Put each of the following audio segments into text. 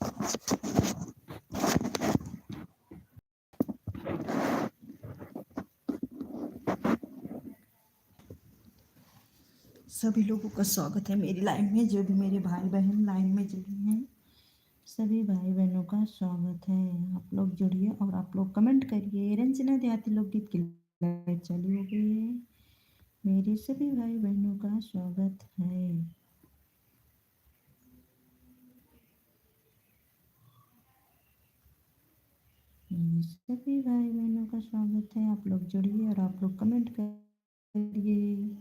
सभी लोगों का स्वागत है मेरी लाइन में। जो भी मेरे भाई बहन लाइन में जुड़े हैं, सभी भाई बहनों का स्वागत है। आप लोग जुड़िए और आप लोग कमेंट करिए। रंजना देहाती लोकगीत की लाइव चालू हो गई है। मेरे सभी भाई बहनों का स्वागत है। मेरे सभी भाई बहनों का स्वागत है। आप लोग जुड़िए और आप लोग कमेंट करिए।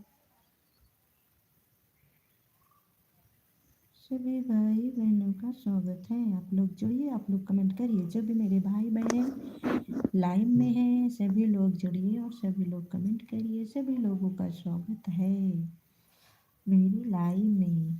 सभी भाई बहनों का स्वागत है। आप लोग जुड़िए, आप लोग कमेंट करिए। जो भी मेरे भाई बहन लाइन में हैं, सभी लोग जुड़िए और सभी लोग कमेंट करिए। सभी लोगों का स्वागत है मेरी लाइन में।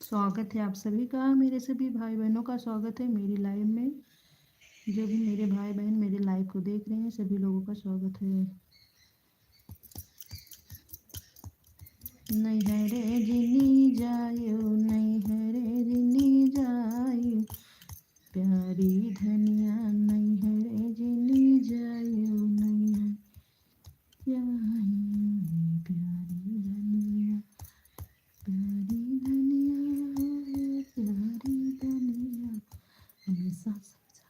स्वागत है आप सभी का, मेरे सभी भाई बहनों का स्वागत है मेरी लाइव में। जो भी मेरे भाई बहन मेरे लाइव को देख रहे हैं सभी लोगों का स्वागत है। नैहरे जिनी जायो, नैहरे जिनी जायो, प्यारी धनिया नैहरे जिनी जायो, नैहर जायो, प्यारी धनिया, प्यारी धनिया, प्यारी धनिया, हमेशा समझा।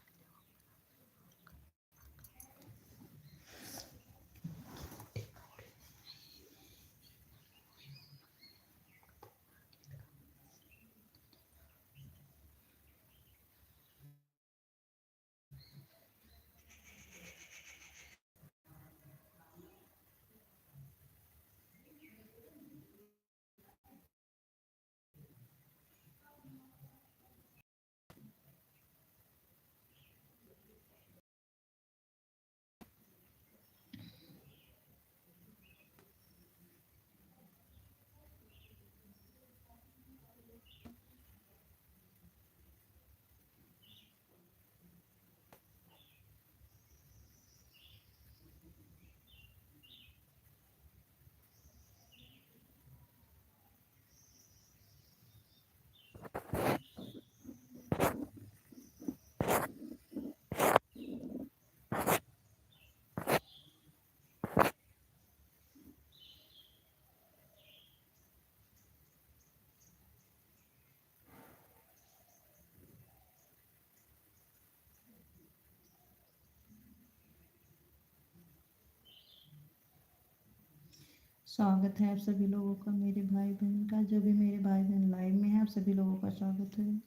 स्वागत है आप सभी लोगों का मेरे भाई बहन का, जो भी मेरे भाई बहन लाइव में है आप सभी लोगों का स्वागत है।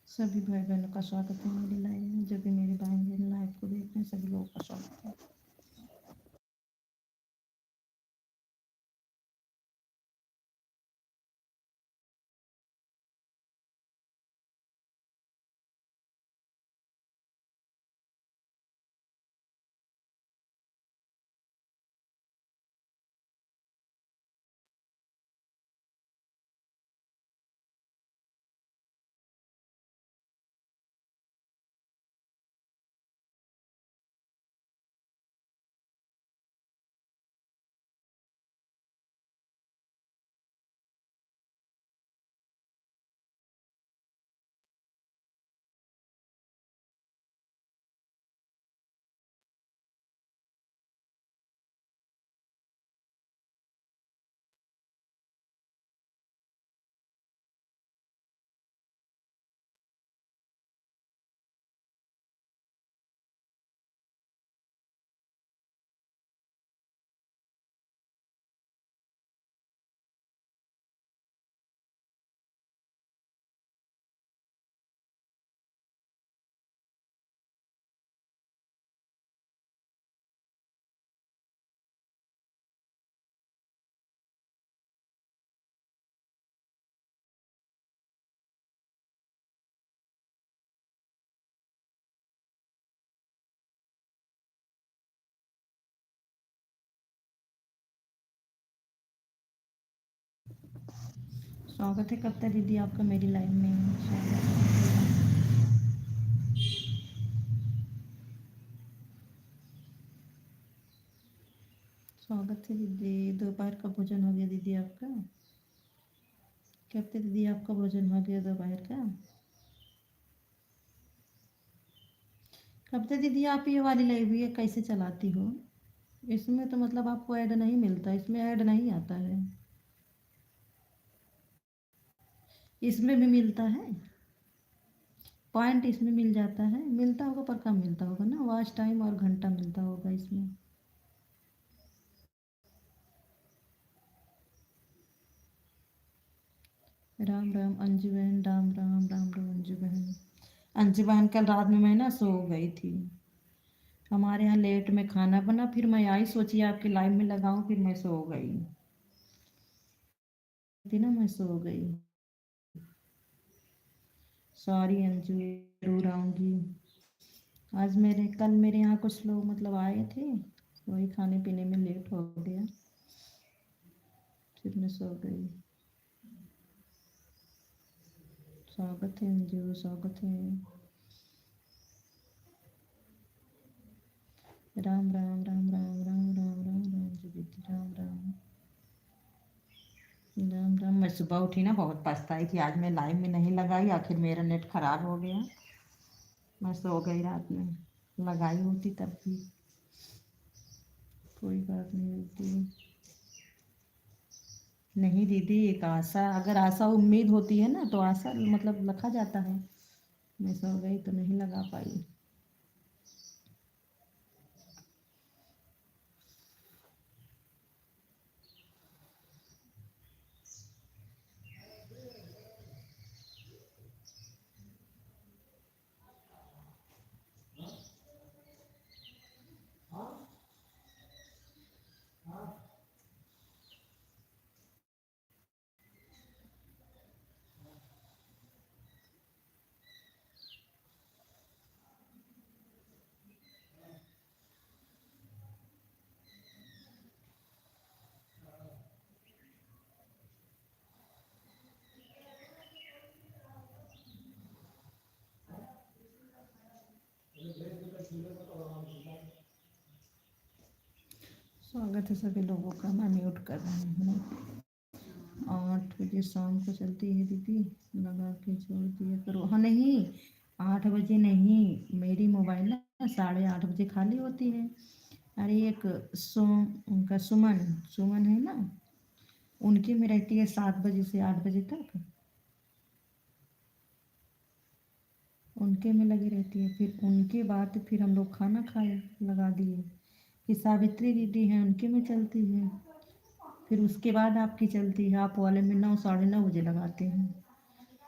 सभी भाई बहनों का स्वागत है मेरी लाइव में, जो भी मेरे भाई बहन लाइव को देख रहे हैं सभी लोगों का स्वागत है। स्वागत है कविता दीदी आपका मेरी लाइव में। स्वागत है दीदी। दोपहर का भोजन हो गया दीदी आपका? कविता दीदी आपका भोजन हो गया दोपहर का? कविता दीदी आप ये वाली लाइव ये कैसे चलाती हो? इसमें तो मतलब आपको ऐड नहीं मिलता, इसमें ऐड नहीं आता है। इसमें भी मिलता है पॉइंट, इसमें मिल जाता है, मिलता होगा पर कम मिलता होगा ना, वॉच टाइम और घंटा मिलता होगा इसमें। राम राम अंजू बहन, राम राम राम राम अंजू बहन। अंजू बहन कल रात में मैं ना सो गई थी। हमारे यहाँ लेट में खाना बना, फिर मैं आई सोची आपकी लाइव में लगाऊं, फिर मैं सो गई थी ना, मैं सो गई। सॉरी अंजू, जरूर आऊंगी। आज कल मेरे यहाँ कुछ लोग मतलब आए थे, वही खाने पीने में लेट हो गया, फिर मैं सो गई। स्वागत है अंजू, स्वागत है। राम राम राम राम राम राम राम राम जी दीदी, राम राम राम राम। मैं सुबह उठी ना, बहुत पछताई कि आज मैं लाइव में नहीं लगाई, आखिर मेरा नेट खराब हो गया। मैं सो गई रात में, लगाई होती तब भी कोई बात नहीं होती। नहीं दीदी, एक आशा, अगर आशा उम्मीद होती है ना तो आशा मतलब रखा जाता है। मैं सो गई तो नहीं लगा पाई। स्वागत है सभी लोगों का। मैं म्यूट कर रही हूँ। 8 बजे शाम को चलती है दीदी, लगा के छोड़ दिया करो। हाँ नहीं, 8 बजे नहीं, मेरी मोबाइल ना 8:30 बजे खाली होती है। अरे एक उनका सुमन सुमन है ना, उनकी में रहती है 7 बजे से 8 बजे तक, उनके में लगी रहती है। फिर उनके बाद फिर हम लोग खाना खाए लगा दिए। फिर सावित्री दीदी हैं, उनके में चलती है। फिर उसके बाद आपकी चलती है, आप वाले में 9 साढ़े 9 बजे लगाते हैं।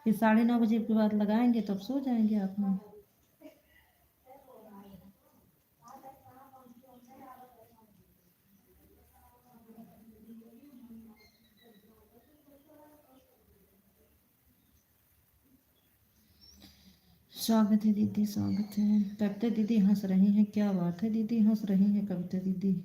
फिर 9:30 बजे के बाद लगाएंगे तब सो जाएंगे आप में। स्वागत है दीदी, स्वागत है। कविता दीदी हंस रही हैं, क्या बात है दीदी, हंस रही हैं कविता दीदी।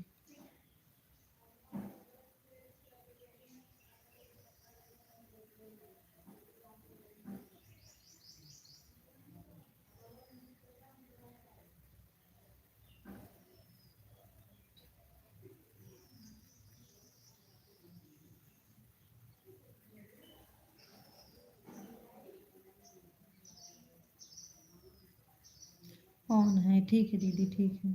कौन है? ठीक है दीदी, ठीक है।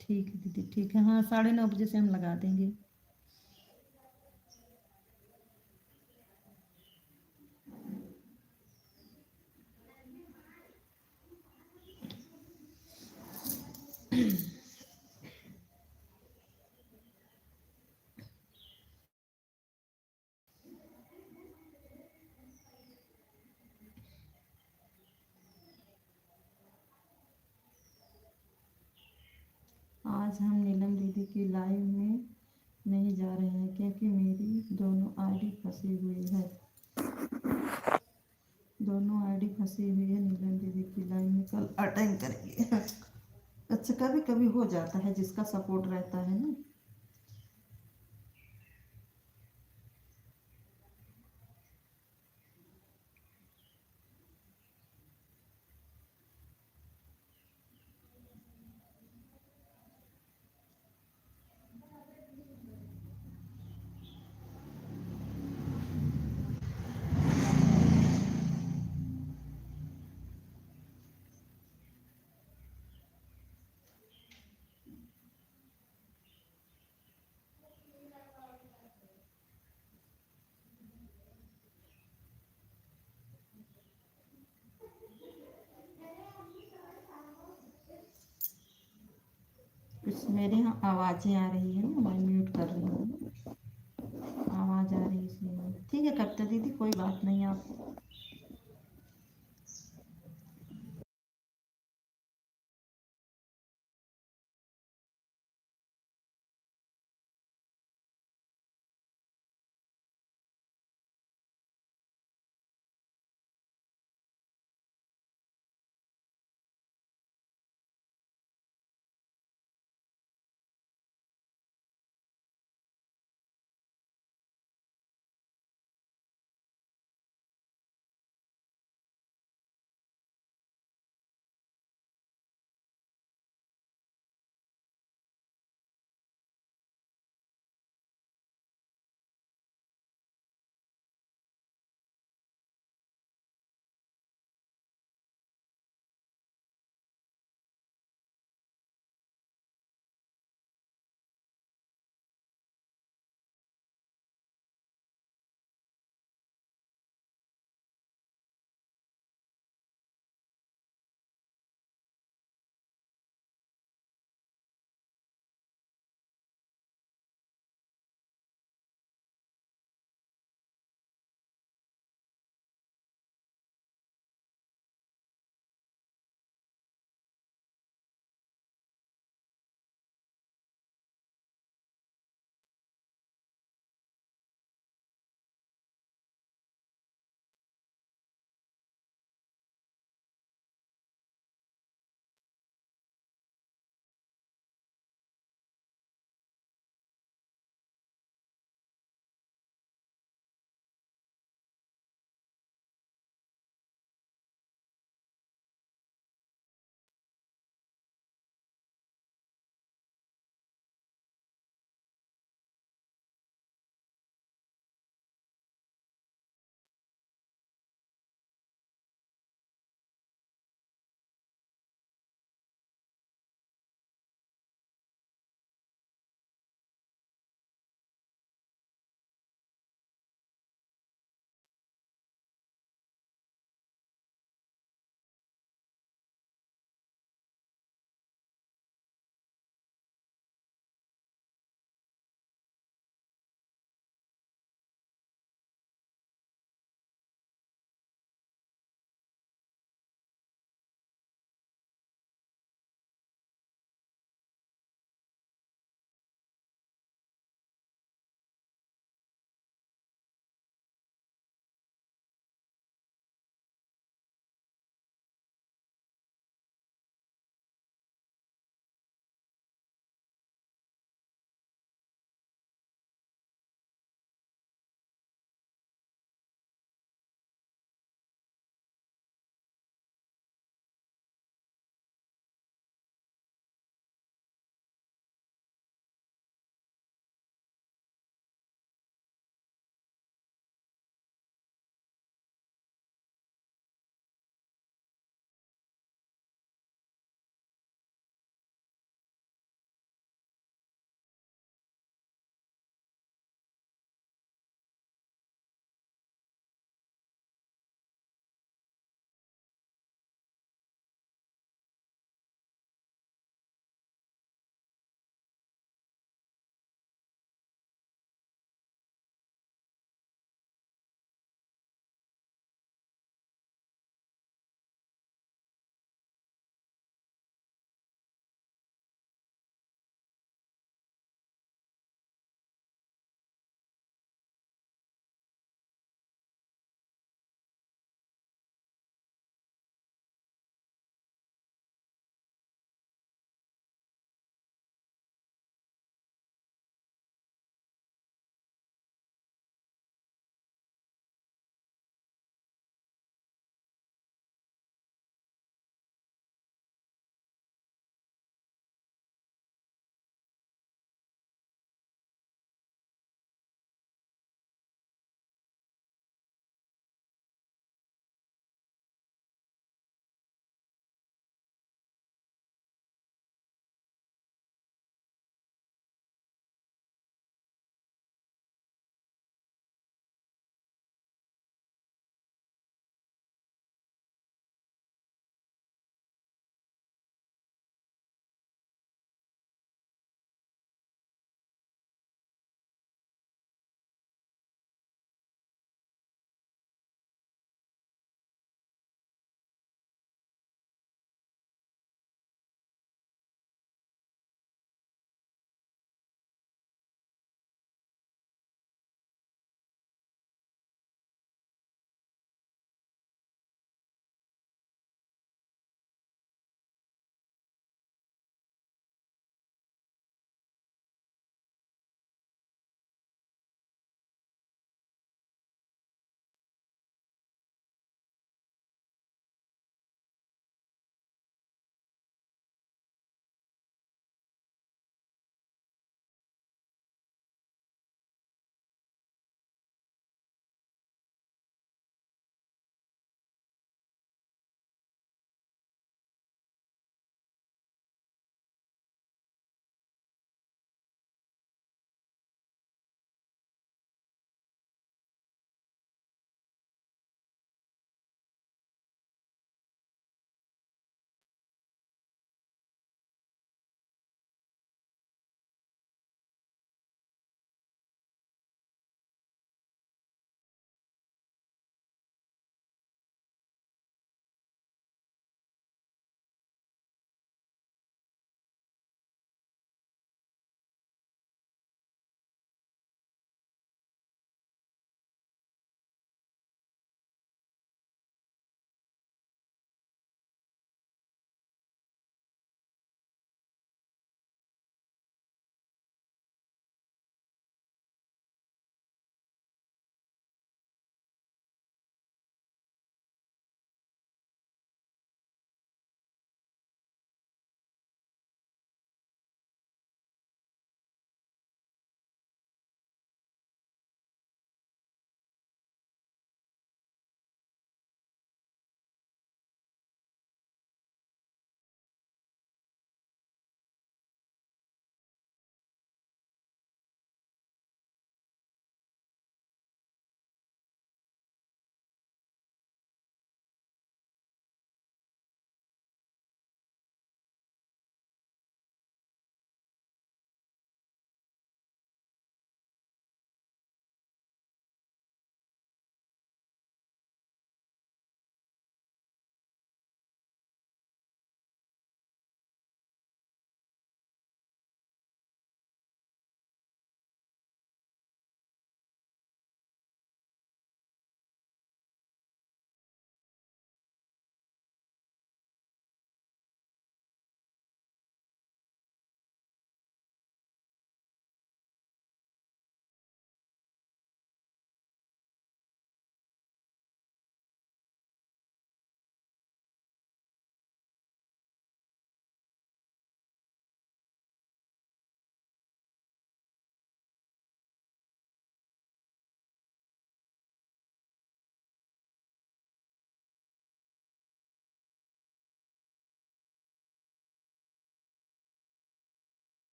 ठीक है दीदी, ठीक है। हाँ 9:30 बजे से हम लगा देंगे। आज हम नीलम दीदी की लाइव में नहीं जा रहे हैं क्योंकि मेरी दोनों आईडी फंसी हुई है। दोनों आईडी फंसी हुई है, नीलम दीदी की लाइन में कल अटेंड करेंगे। अच्छा, कभी कभी हो जाता है, जिसका सपोर्ट रहता है ना। कुछ मेरे यहाँ आवाज़ें आ रही है ना, मैं म्यूट कर रही हूँ। आवाज़ आ रही है इसलिए। ठीक है कविता दीदी, कोई बात नहीं, आप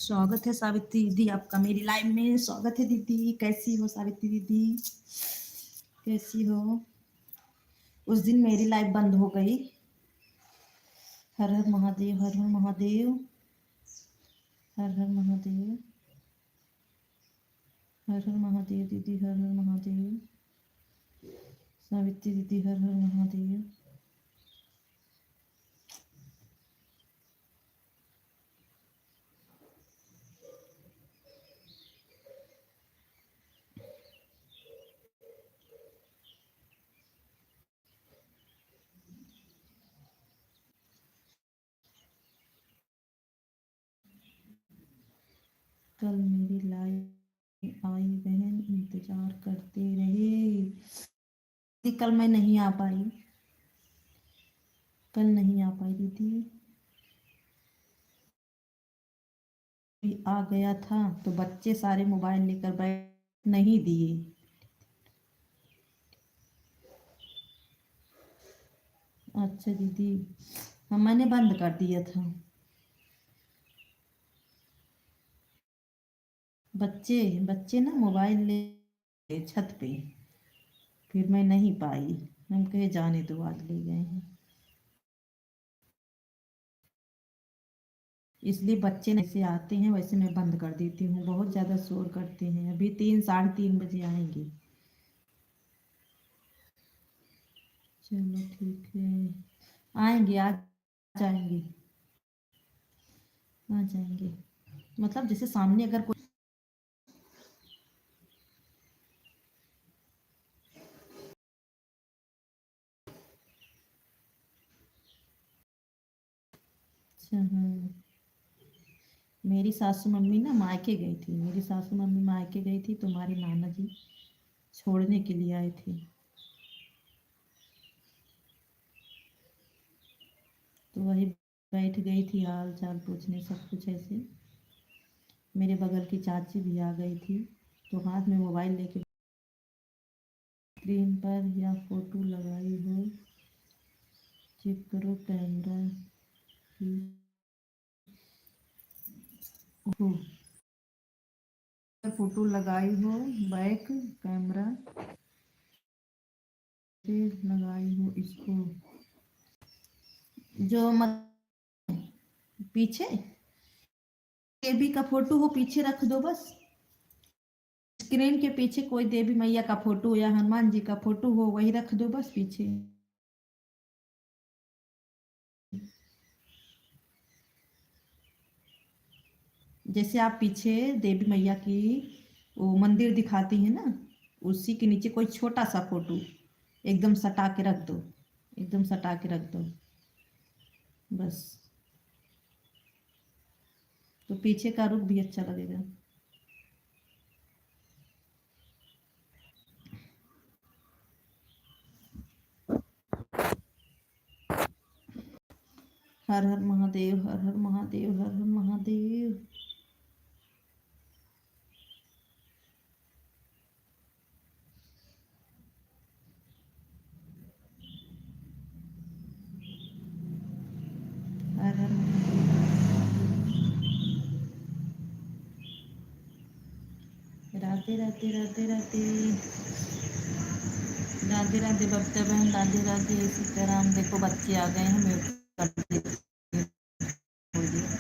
स्वागत है सावित्री दीदी आपका मेरी लाइव में। स्वागत है दीदी, कैसी हो सावित्री दीदी, कैसी हो? उस दिन मेरी लाइव बंद हो गई। हर हर महादेव, हर हर महादेव, हर हर महादेव, हर हर महादेव दीदी, हर हर महादेव सावित्री दीदी, हर हर महादेव। कल मेरी लाइव आई बहन, इंतजार करते रहे। कल मैं नहीं आ पाई, कल नहीं आ पाई दीदी। आ गया था तो बच्चे सारे मोबाइल लेकर बैठ नहीं दिए। अच्छा दीदी, हाँ मैंने बंद कर दिया था। बच्चे बच्चे ना मोबाइल ले छत पे, फिर मैं नहीं पाई। हम कहे जाने दो, आज ले गए हैं। इसलिए बच्चे जैसे आते हैं वैसे मैं बंद कर देती हूँ। बहुत ज़्यादा शोर करते हैं। अभी 3 साढ़े 3 बजे आएंगे। चलो ठीक है, आएंगे, आ जाएंगे, आ जाएंगे। मतलब जैसे सामने अगर कोई अच्छा, हाँ। मेरी सासू मम्मी ना मायके गई थी, मेरी सासू मम्मी मायके गई थी, तुम्हारी नाना जी छोड़ने के लिए आए थे। तो वही बैठ गई थी, हाल चाल पूछने, सब कुछ ऐसे। मेरे बगल की चाची भी आ गई थी, तो हाथ में मोबाइल लेके स्क्रीन पर या फोटो लगाई हो, चेक करो कैमरा की। ओहो, फोटो लगाई हो, बैक कैमरा से लगाई हो इसको, जो मत पीछे देवी का फोटो हो पीछे रख दो बस। स्क्रीन के पीछे कोई देवी मैया का फोटो या हनुमान जी का फोटो हो, वही रख दो बस पीछे। जैसे आप पीछे देवी मैया की वो मंदिर दिखाती है ना, उसी के नीचे कोई छोटा सा फोटो एकदम सटा के रख दो, एकदम सटा के रख दो बस। तो पीछे का रुख भी अच्छा लगेगा। हर हर महादेव, हर हर महादेव, हर हर महादेव। हर हर महादेव। राधे राधे राधे राधे, राधे राधे बबता बहन, राधे राधे सीताराम। देखो बच्चे आ गए हैं, मेरे को कर देती हूँ थोड़ी देर।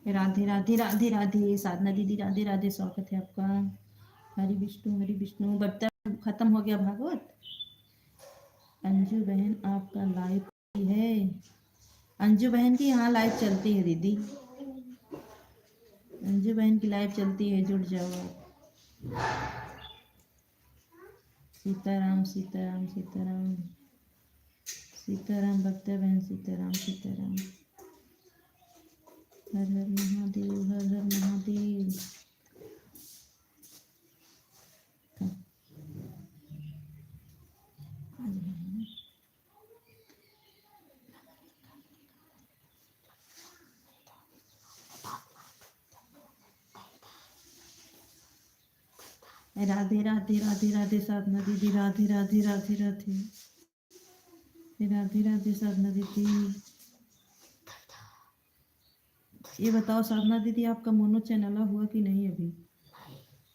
राधे राधे राधे राधे साधना दीदी, राधे राधे, स्वागत है आपका। हरि विष्णु, हरि विष्णु। बर्तन खत्म हो गया भागवत। अंजू बहन आपका लाइव है। अंजू बहन की यहाँ लाइव चलती है दीदी, अंजू बहन की लाइव चलती है, जुड़ जाओ आप। सीताराम सीताराम सीताराम, सीताराम बर्ता बहन, सीताराम सीताराम। हर हर महादेव, हर हर महादेव। राधे राधे राधे राधे साधना दीदी, राधे राधे राधे राधे राधे राधे साधना दीदी। ये बताओ साधना दीदी, आपका मोनो चैनल हुआ कि नहीं अभी?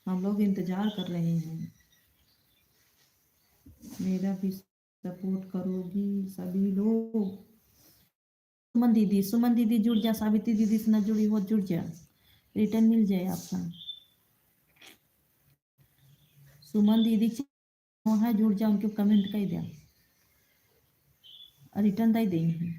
हम लोग इंतजार कर रहे हैं। मेरा भी सपोर्ट करोगी सभी लोग। सुमन दीदी जुड़ जा, सावित्री दीदी से न जुड़ी हो जुड़ जा, रिटर्न मिल जाए आपका। सुमन दीदी है जुड़ जा, उनके कमेंट कर दिया, रिटर्न दे देंगे।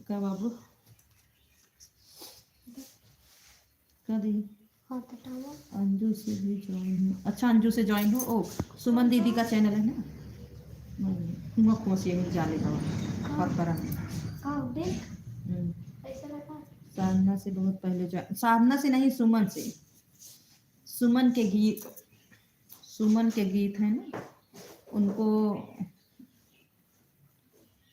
क्या बाबू दी? अंजू से भी ज्वाइन हो। अच्छा, अंजू से ज्वाइन हो। ओ, सुमन दीदी का चैनल है ना, खुशी नहीं जाने का साधना से बहुत पहले ज्वाइन, साधना से नहीं, सुमन से। सुमन के गीत, सुमन के गीत है ना, उनको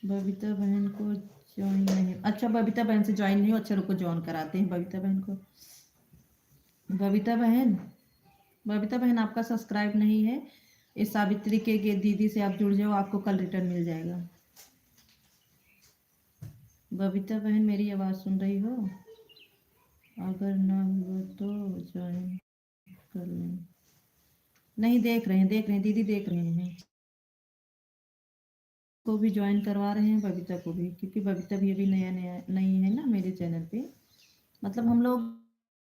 बबीता बहन को ज्वाइन नहीं। अच्छा, बबीता बहन से ज्वाइन नहीं हो। अच्छा रुको, ज्वाइन कराते हैं बबीता बहन को। बबीता बहन, बबीता बहन आपका सब्सक्राइब नहीं है, इस सावित्री के दीदी से आप जुड़ जाओ, आपको कल रिटर्न मिल जाएगा। बबीता बहन मेरी आवाज़ सुन रही हो? अगर ना हुआ तो ज्वाइन कर लें। नहीं, देख रहे हैं, देख रहे हैं दीदी, देख रहे हैं। को भी ज्वाइन करवा रहे हैं, बबीता को भी, क्योंकि बबीता भी अभी नया नया नहीं है ना मेरे चैनल पे। मतलब हम लोग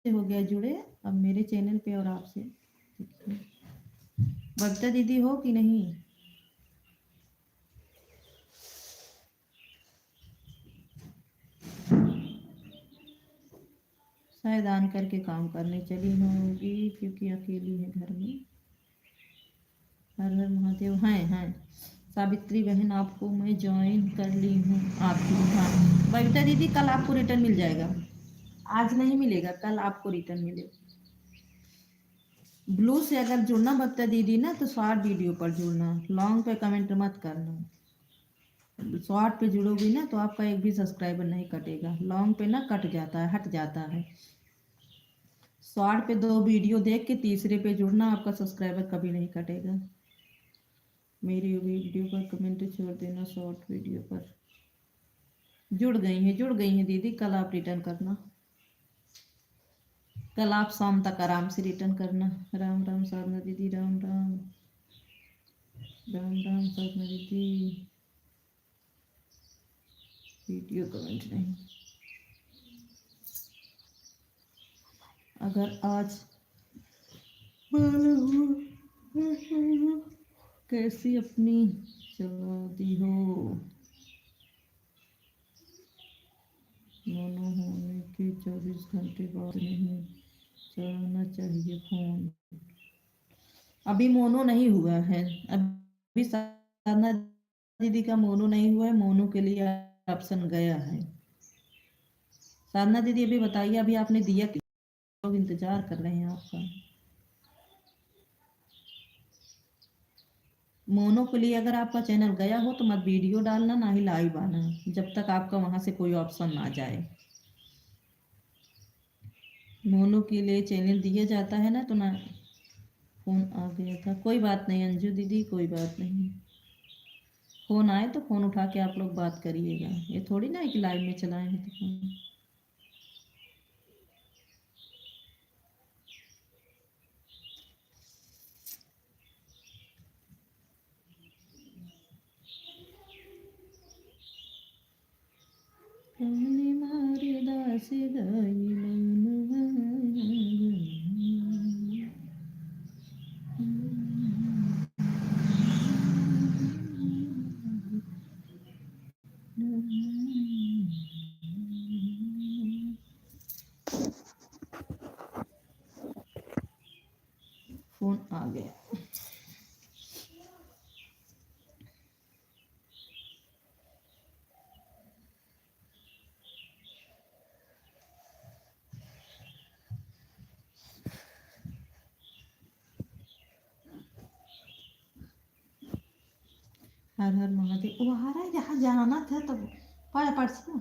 हो गया जुड़े अब मेरे चैनल पे और आपसे। बबीता दीदी हो कि नहीं? शायद आन करके काम करने चली होंगी, क्योंकि अकेली है घर में। हर हर महादेव। हैं सावित्री बहन, आपको मैं ज्वाइन कर ली हूँ आपकी। हाँ बबीता दीदी, कल आपको रिटर्न मिल जाएगा, आज नहीं मिलेगा, कल आपको रिटर्न मिलेगा। ब्लू से अगर जुड़ना बबीता दीदी ना, तो शॉर्ट वीडियो पर जुड़ना, लॉन्ग पे कमेंट मत करना। शॉर्ट पे जुड़ोगी ना तो आपका एक भी सब्सक्राइबर नहीं कटेगा, लॉन्ग पे ना कट जाता है, हट जाता है। शॉर्ट पे 2 वीडियो देख के तीसरे पे जुड़ना, आपका सब्सक्राइबर कभी नहीं कटेगा। मेरी वीडियो पर कमेंट छोड़ देना, शॉर्ट वीडियो पर। जुड़ गई हैं दीदी, कल आप रिटर्न करना, कल आप शाम तक आराम से रिटर्न करना। राम राम साधना दीदी, राम राम राम राम साधना दीदी। वीडियो कमेंट नहीं। अगर आज कैसी अपनी चलाती हो, मोनो होने के 24 घंटे बाद नहीं चलाना चाहिए फोन। अभी मोनो नहीं हुआ है, अभी साधना दीदी का मोनो नहीं हुआ है, मोनो के लिए ऑप्शन गया है। साधना दीदी अभी बताइए, अभी आपने दिया कि लोग इंतजार कर रहे हैं आपका। मोनो के लिए अगर आपका चैनल गया हो तो मत वीडियो डालना, ना ही लाइव आना, जब तक आपका वहां से कोई ऑप्शन ना जाए। मोनो के लिए चैनल दिया जाता है ना, तो ना। फोन आ गया था, कोई बात नहीं अंजू दीदी, कोई बात नहीं। फोन आए तो फोन उठा के आप लोग बात करिएगा, ये थोड़ी ना है कि लाइव में चलाए हैं तो फोन। मारे दास दाई फोन आ गया। हर हर महादेव। वो आ रहा है, जहाँ जाना था तो पढ़ पढ़ से ना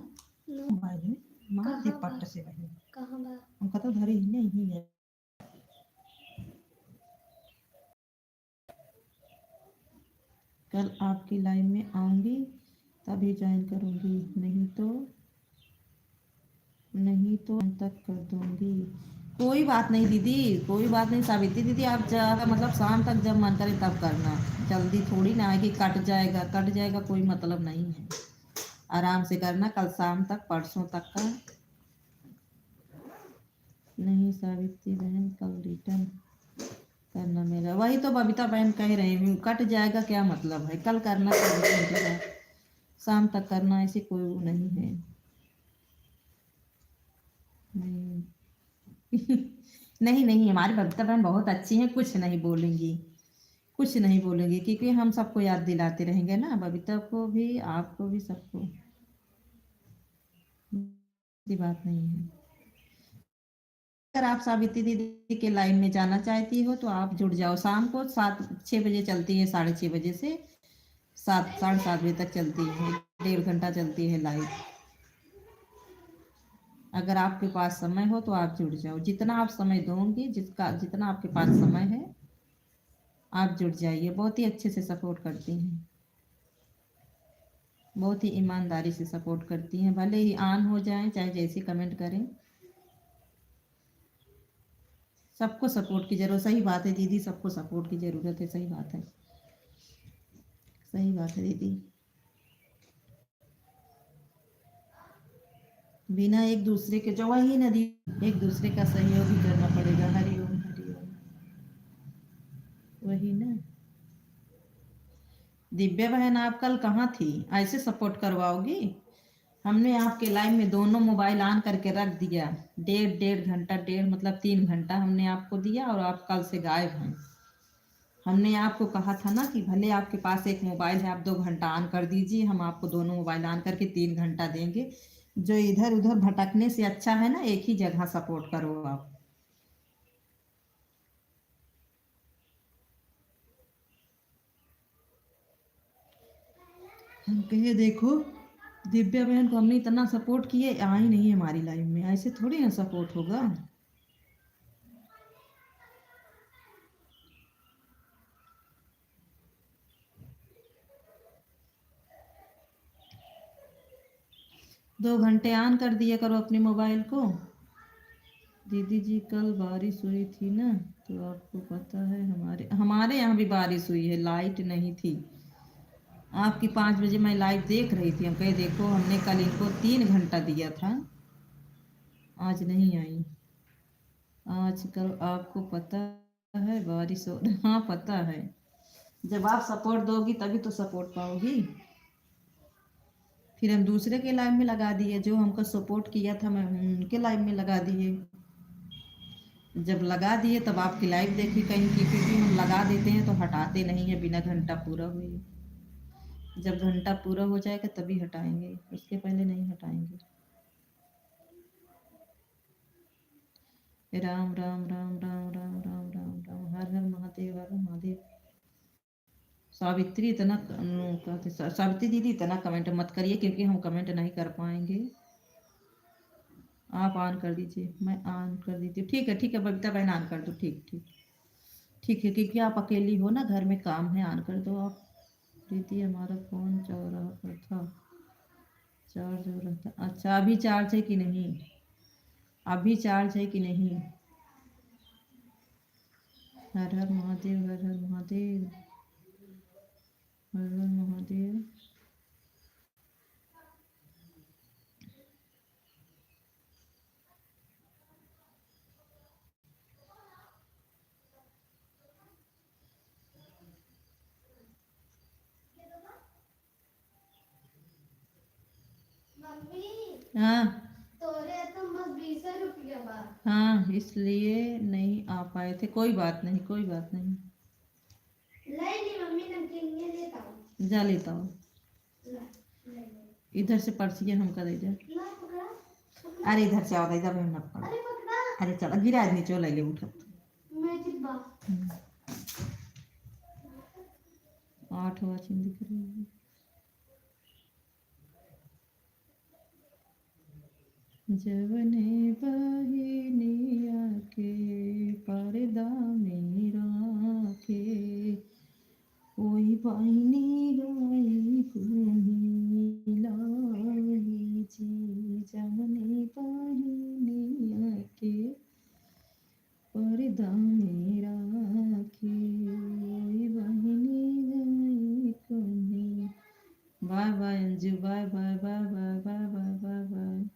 मोबाइल में मार दे पट्ट से वही। कहाँ बा? हमका तो घर ही नहीं है। कल आपकी लाइव में आऊंगी तभी ज्वाइन करूंगी, नहीं तो तक कर दूंगी। कोई बात नहीं दीदी, कोई बात नहीं सावित्री दीदी, आप मतलब शाम तक जब मन करे तब करना। जल्दी थोड़ी ना है कि कट जाएगा, कोई मतलब नहीं है। आराम से करना, कल शाम तक परसों तक का। नहीं सावित्री बहन, कल रिटर्न करना मेरा। वही तो बबीता बहन कह रही हूँ, कट जाएगा क्या मतलब है, कल करना 24 घंटे बाद, शाम तक करना, ऐसी कोई वो नहीं है। नहीं नहीं नहीं, हमारी बबीता बहन बहुत अच्छी है, कुछ नहीं बोलेंगी, कुछ नहीं बोलेंगी, क्योंकि हम सबको याद दिलाते रहेंगे ना, बबीता को भी, आपको भी, सबको। ऐसी बात नहीं है। अगर आप सावित्री दीदी के लाइन में जाना चाहती हो तो आप जुड़ जाओ। शाम को 7-6 बजे चलती है, 6:30 बजे से 7-7:30 बजे तक चलती है, 1.5 घंटा चलती है लाइव। अगर आपके पास समय हो तो आप जुड़ जाओ, जितना आप समय दोगे, जितना आपके पास समय है आप जुड़ जाइए। बहुत ही अच्छे से सपोर्ट करती हैं, बहुत ही ईमानदारी से सपोर्ट करती हैं, भले ही ऑन हो जाए चाहे जैसे कमेंट करें, सबको सपोर्ट की जरूरत। सही बात है दीदी, सबको सपोर्ट की जरूरत है, सही बात है, सही बात है दीदी। बिना एक दूसरे के जो वही नदी, एक दूसरे का सहयोग ही करना पड़ेगा। हरिओम हरिओम। वही ना। दिव्या बहन, आप कल कहाँ थी, ऐसे सपोर्ट करवाओगी? हमने आपके लाइव में दोनों मोबाइल ऑन करके रख दिया, 1.5 घंटा, डेढ़ मतलब 3 घंटा हमने आपको दिया, और आप कल से गायब हैं। हमने आपको कहा था ना कि भले आपके पास एक मोबाइल है, आप 2 घंटा ऑन कर दीजिए, हम आपको दोनों मोबाइल ऑन करके 3 घंटा देंगे। जो इधर उधर भटकने से अच्छा है ना, एक ही जगह सपोर्ट करो आप। हम कहे देखो, दिव्या बहन को हमने इतना सपोर्ट किए, आई नहीं हमारी लाइफ में, ऐसे थोड़ी ना सपोर्ट होगा। 2 घंटे ऑन कर दिया करो अपने मोबाइल को। दीदी जी कल बारिश हुई थी ना, तो आपको पता है हमारे हमारे यहाँ भी बारिश हुई है, लाइट नहीं थी। आपकी 5 बजे मैं लाइव देख रही थी, हम कहे देखो हमने कल इनको 3 घंटा दिया था, आज नहीं आई। आज कल आपको पता है बारिश हो हाँ पता है, जब आप सपोर्ट दोगी तभी तो सपोर्ट पाओगी। फिर हम दूसरे के लाइव में लगा दिए, जो हमको सपोर्ट किया था मैं उनके लाइव में लगा दिए। जब लगा दिए तब आपकी लाइव देखी कहीं की, क्योंकि हम लगा देते हैं तो हटाते नहीं है बिना घंटा पूरा हुए। जब घंटा पूरा हो जाएगा तभी हटाएंगे, उसके पहले नहीं हटाएंगे। राम राम राम राम राम राम राम राम, हर हर महादेव, हर हर महादेव। सावित्री इतना कहते, सावित्री दीदी इतना कमेंट मत करिए, क्योंकि हम कमेंट नहीं कर पाएंगे। आप ऑन कर दीजिए, मैं ऑन कर देती हूँ। ठीक है ठीक है बबीता बहन, ऑन कर दो, ठीक ठीक ठीक है, क्योंकि आप अकेली हो ना, घर में काम है, ऑन कर दो आप। दीदी हमारा फ़ोन चौराहा पर था, चार्ज हो रहा था। अच्छा अभी चार्ज है कि नहीं, अभी चार्ज है कि नहीं? हर हर महादेव, हर हर महादेव, हर हर महादेव। हाँ हाँ, इसलिए नहीं आ पाए थे, कोई बात नहीं, कोई बात नहीं। जा लेता हूँ, इधर से पर्ची हमका दे जा। अरे इधर से आओ, इधर में मत पड़ो। अरे चलो गिरा आदमी, चो ले उठो। 8 वाचिंग दिख रही है। जवने बहिनिया के पर्दा में राखे, ओई बहिनी गाई कुम्ही लाई जी। जवने बहिनिया के पर्दा में राखे, ओई बहिनी गाई कुम्ही। Bye bye Anju, bye bye bye bye bye bye bye bye.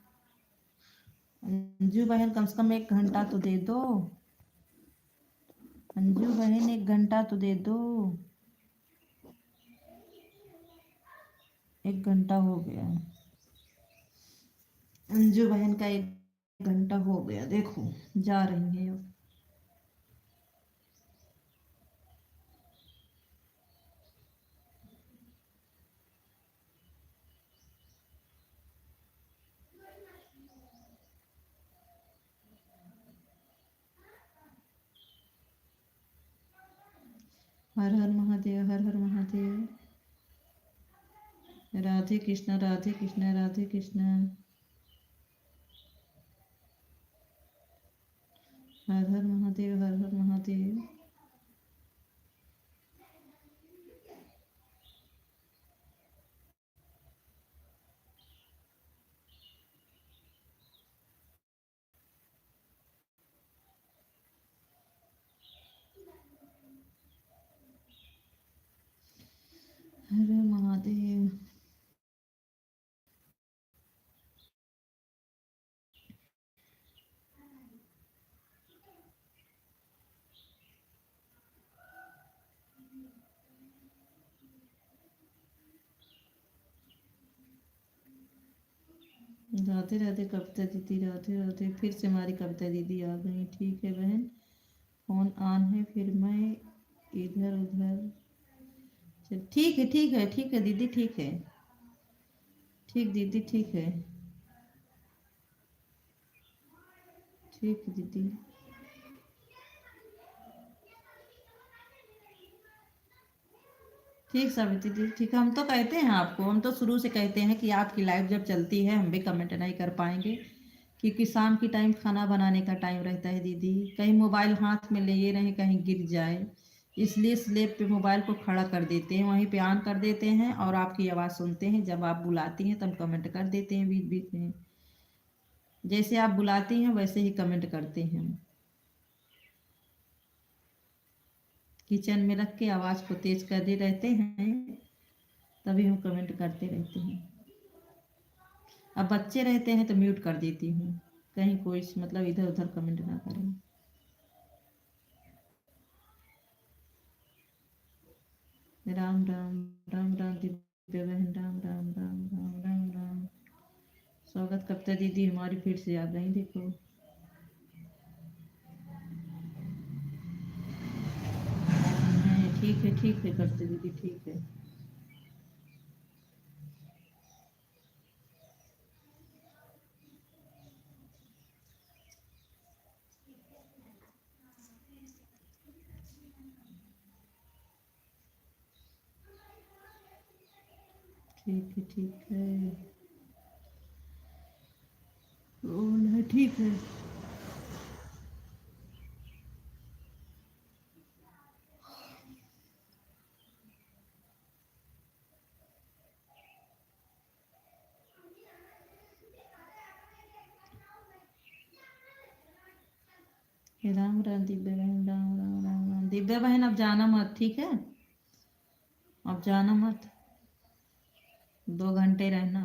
Anju बहन कम से कम 1 घंटा तो दे दो। अंजू बहन 1 घंटा तो दे दो। 1 घंटा हो गया। अंजू बहन का 1 घंटा हो गया। देखो जा रही है अब। हर हर महादेव, हर हर महादेव। राधे कृष्णा, राधे कृष्णा, राधे कृष्णा। हर हर महादेव, हर हर महादेव। हर हर महादेव। राधे राधे कविता दीदी, राधे राधे। फिर से हमारी कविता दीदी आ गई। ठीक है बहन, फोन ऑन है, फिर मैं इधर उधर। चल ठीक है, ठीक है, ठीक है दीदी, ठीक है। ठीक दीदी, ठीक है। ठीक है दीदी। ठीक सावित्री दीदी, ठीक है। हम तो कहते हैं आपको, हम तो शुरू से कहते हैं कि आपकी लाइव जब चलती है हम भी कमेंट नहीं कर पाएंगे, क्योंकि शाम की टाइम खाना बनाने का टाइम रहता है दीदी। कहीं मोबाइल हाथ में ले रहे, कहीं गिर जाए, इसलिए स्लेब पे मोबाइल को खड़ा कर देते हैं, वहीं पे ऑन कर देते हैं और आपकी आवाज़ सुनते हैं। जब आप बुलाती हैं तब कमेंट कर देते हैं बीच बीच में। जैसे आप बुलाती हैं वैसे ही कमेंट करते हैं हम। किचन में रख के आवाज़ को तेज कर दे रहते हैं, तभी हम कमेंट करते रहते हैं। अब बच्चे रहते हैं तो म्यूट कर देती हूँ, कहीं कोई मतलब इधर उधर कमेंट ना करें। राम राम, राम राम दिव्य बहन, राम राम राम राम राम राम। स्वागत करते दीदी, हमारी फिर से आ गई देखो। ठीक है, ठीक है करते दीदी, ठीक है। ठीक है, ठीक है। बोल ठीक है। राम राम दिव्य बहन, राम राम राम राम। दिव्या बहन अब जाना मत, ठीक है। अब जाना मत, 2 घंटे रहना,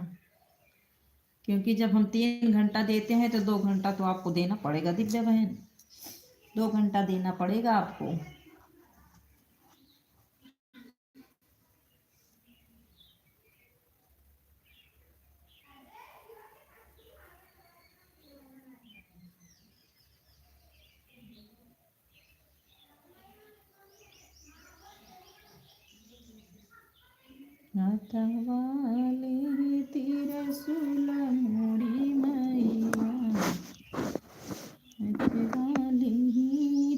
क्योंकि जब हम 3 घंटा देते हैं तो 2 घंटा तो आपको देना पड़ेगा दिव्या बहन। 2 घंटा देना पड़ेगा आपको। हाथवाले तिरसुल मोरी मैया, हाथवाले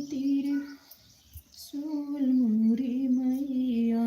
तिरसुल मोरी मैया,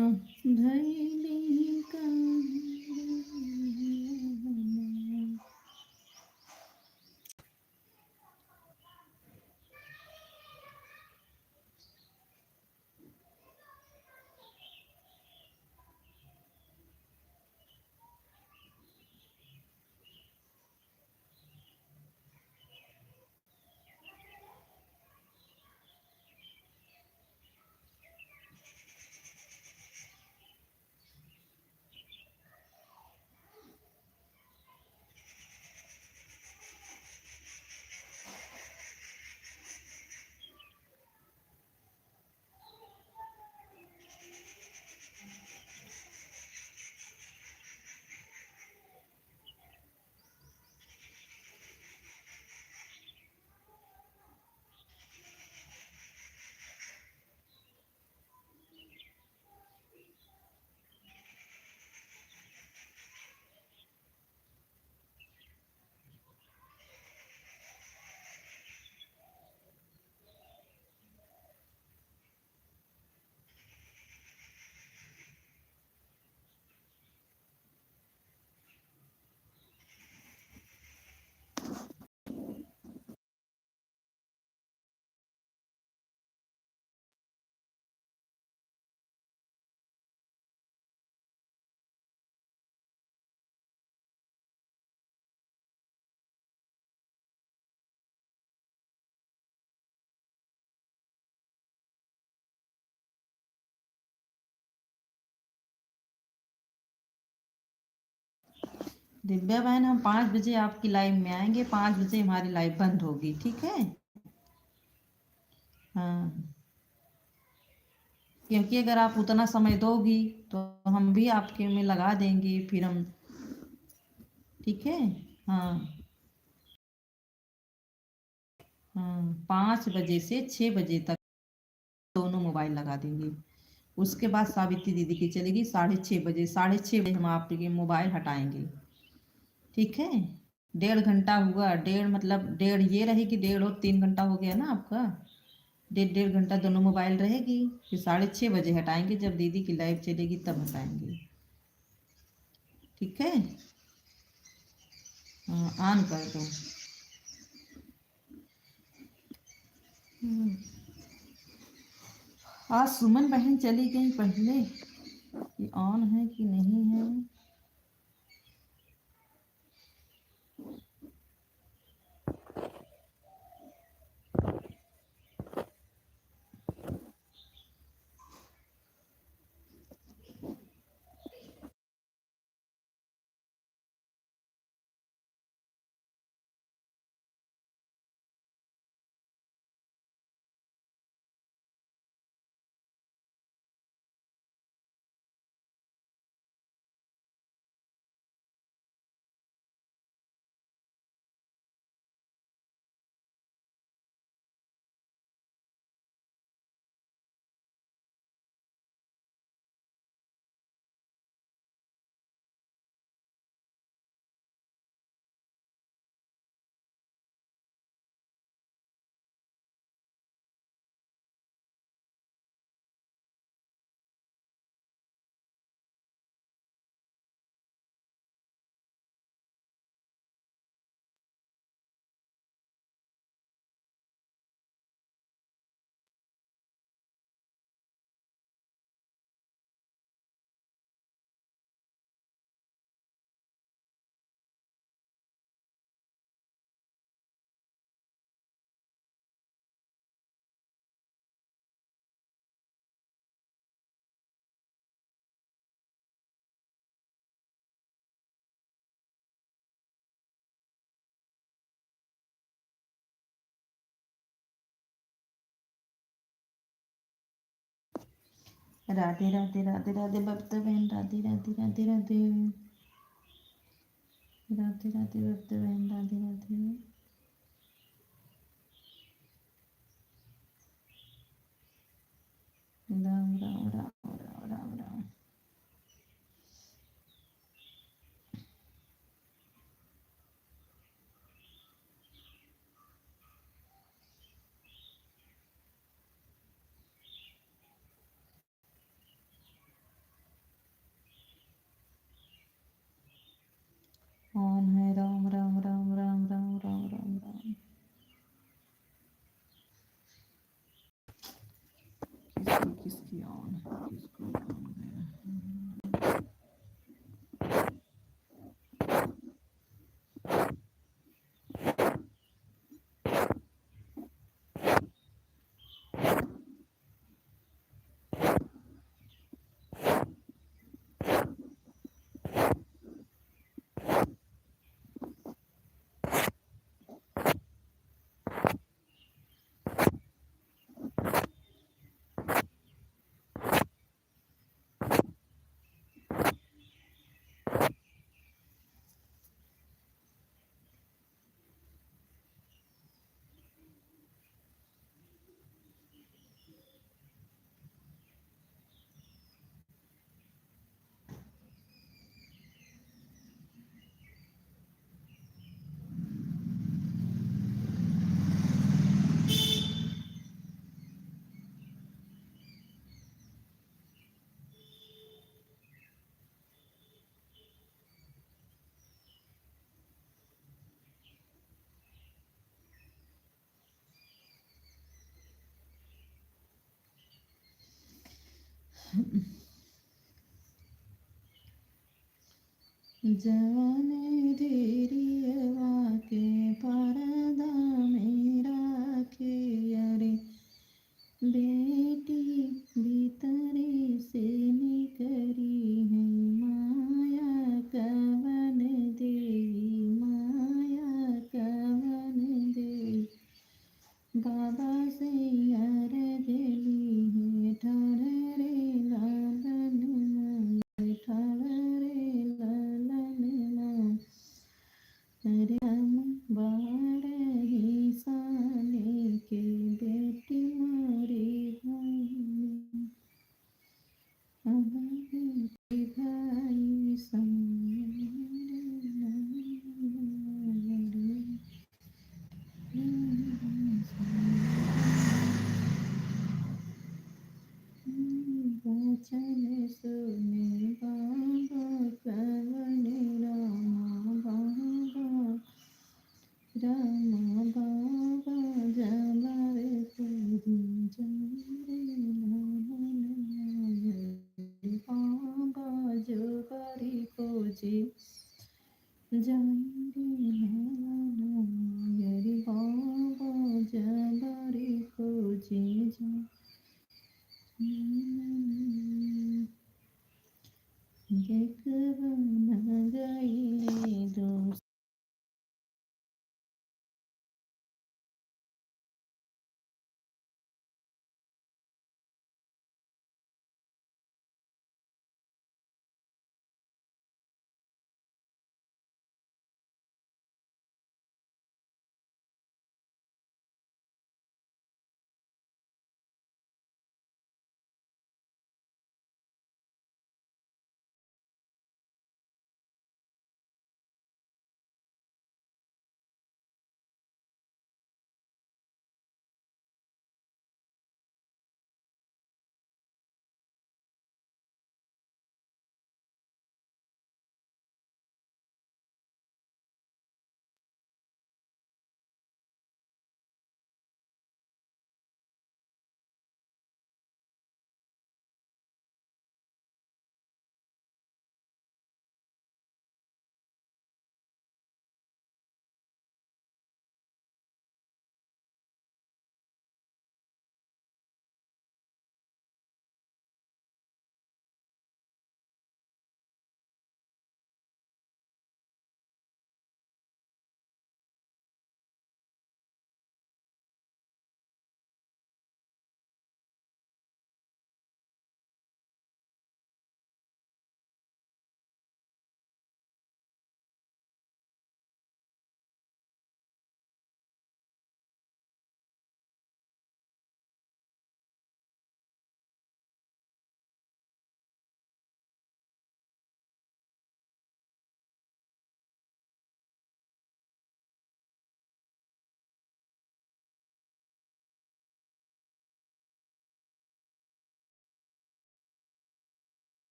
दिव्या बहन, हम 5 बजे आपकी लाइव में आएंगे, 5 बजे हमारी लाइव बंद होगी, ठीक है। हाँ, क्योंकि अगर आप उतना समय दोगी तो हम भी आपके में लगा देंगे, फिर हम, ठीक है। हाँ हाँ, 5 बजे से 6 बजे तक दोनों मोबाइल लगा देंगे। उसके बाद सावित्री दीदी की चलेगी 6:30 बजे, 6:30 बजे हम आपके मोबाइल हटाएंगे, ठीक है। 1.5 घंटा हुआ, डेढ़ मतलब डेढ़ ये रहेगी, 1.5 और 3 घंटा हो गया ना आपका। 1.5 घंटा दोनों मोबाइल रहेगी, फिर 6:30 बजे हटाएंगे, जब दीदी की लाइव चलेगी तब हटाएंगे, ठीक है। हाँ, ऑन कर दो। आज सुमन बहन चली गई पहले, कि ऑन है कि नहीं है। राधे राधे राधे राधे बब्बे बहन, राधे राधे राधे राधे राधे राधे बब्बे बहन, राधे राधे। राम राम राम राम राम राम। ऑन है, राम राम राम राम राम राम राम राम। किसकी किसकी ऑन है, किसको ऑन है। जवाने धीरियवा के परदा मेरा के, अरे बेटी भीतरे से निकरी है माया कवन दे। बाबा से अरज ली है, ठाड़ रे लालन माय, ठाड़ रे लालन माय। अरे हम बारही साले के बेटी मारी भाई, हमारे भाई समान।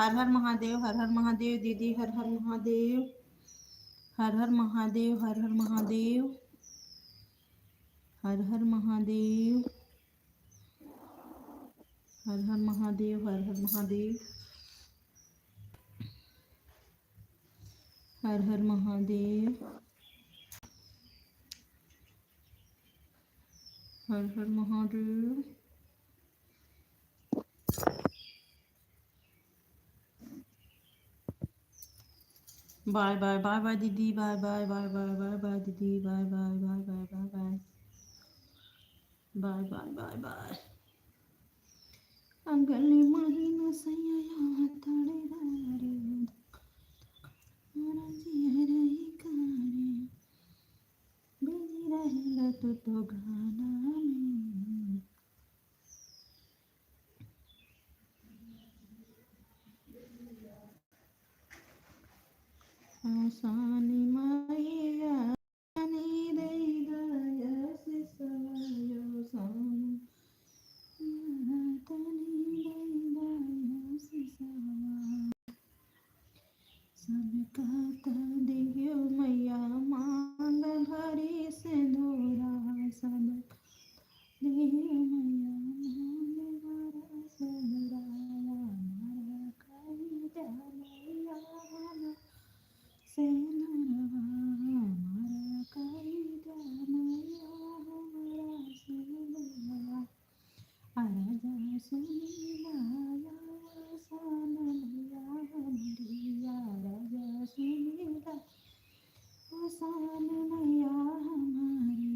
हर हर महादेव, हर हर महादेव दीदी, हर हर महादेव, हर हर महादेव, हर हर महादेव, हर हर महादेव, हर हर महादेव, हर हर महादेव, हर हर महादेव, हर हर Mahadev. Bye bye bye bye दीदी, bye bye bye bye bye bye दीदी, bye bye bye bye bye bye bye bye bye bye. अगले महीना सैया तड़े रे मोरा जियर ही कारे बिजी रहेला तू तो गाना में। आसानी माया नी दे दया से सवायो सानी तनी दे दया से सवा सब कहता दियो मैया मांग भरी सिंदूरा सब दियो मैया मांग भरा सिंदूरा मारा कई मैया सिंदूरवा मारा कई मैया हमारा सिंदूरवा आराजा सुनीला सानैया हमारी आराजा सुनीला सान मैया हमारी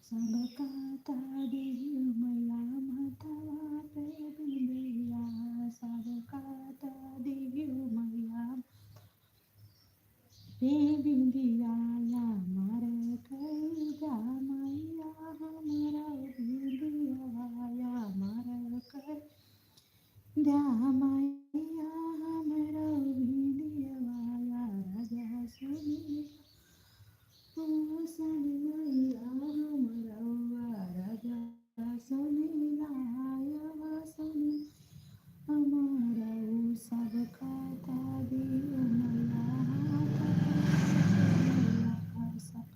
सबका तादियो मैया माथवा पे बिंदिया सबका तादियो मैया पे बिंदिया या मार कई जा मैया हमारा बिंदिया या मार कई जा मैया हमारा बिंदिया या राजा सुनी सन मैया हमारा राजा सुनीला या सुनी हमारा सब खाता दियो मैया सब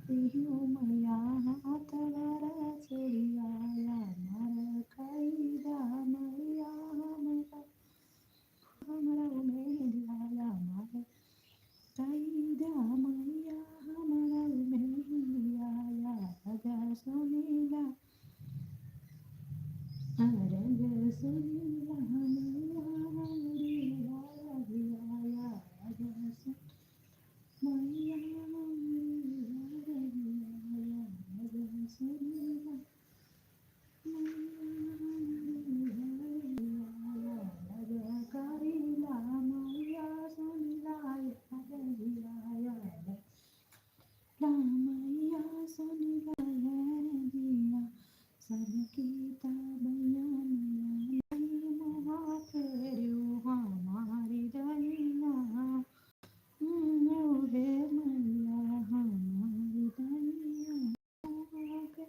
दियो मैया हाथ भरा चुड़िया या मार कई जा मैया हमारा हमारा मेहंदिया या मार कई जा मैया हमारा मेहंदिया या राजा सुनीला राजा सुनीला मैया हमारी राजा या राजा मैया हमारी राजा सुनीला राजा करीला मैया सुनीला या मैया सुनीला दिया सबकी तबैया मैया मोहा फेरियो हमारी दैया रे मैया हमारी दैया मोहा के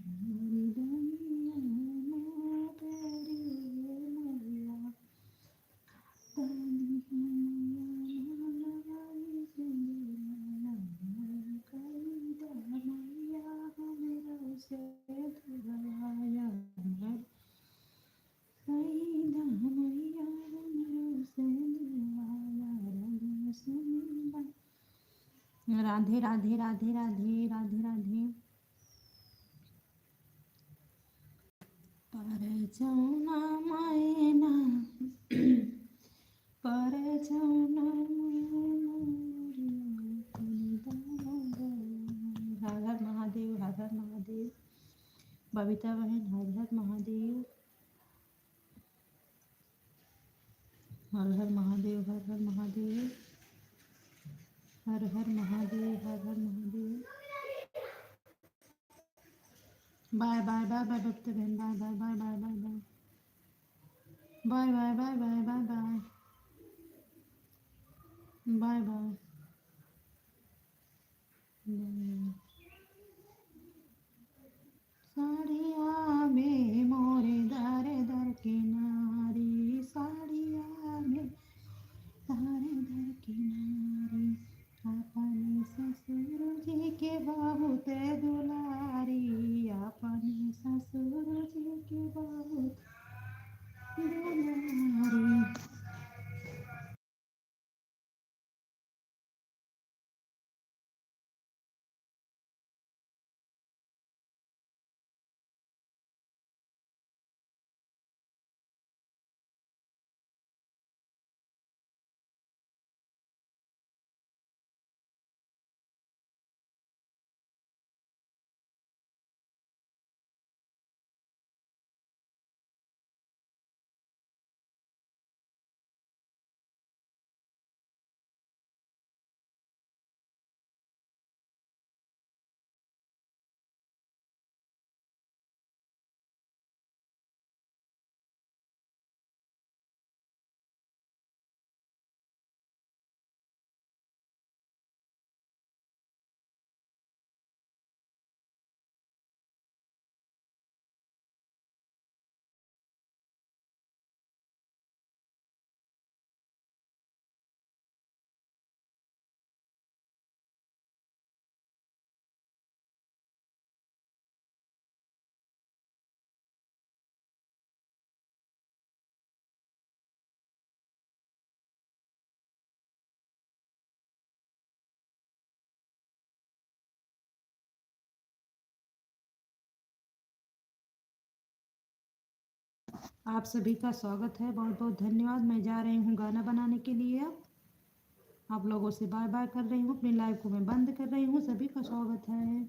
हमारी दैया मोहा फेरियो मैया तानी मैया लगाई सिंदूरा कई दा मैया हमारा से धुराया मर कई दा मैया हमारा से धुराया राजा सुनीला। राधे राधे राधे राधे राधे राधे। पर जाऊना मैना पर जाऊना हर हर महादेव, हर हर महादेव। बबीता बहन हर हर महादेव, हर हर महादेव, हर हर महादेव, हर हर महादेव, हर हर Mahadev. Bye bye bye bye Babita बहन, bye bye bye bye bye bye bye bye bye bye bye bye bye. साड़िया में मोरे दर दर के ना तारे घर की नारी अपने ससुर जी के बहुत दुलारी अपने ससुर जी के बहुत दुलारी। आप सभी का स्वागत है, बहुत बहुत धन्यवाद। मैं जा रही हूँ गाना बनाने के लिए। अब आप लोगों से बाय बाय कर रही हूँ, अपनी लाइव को मैं बंद कर रही हूँ। सभी का स्वागत है।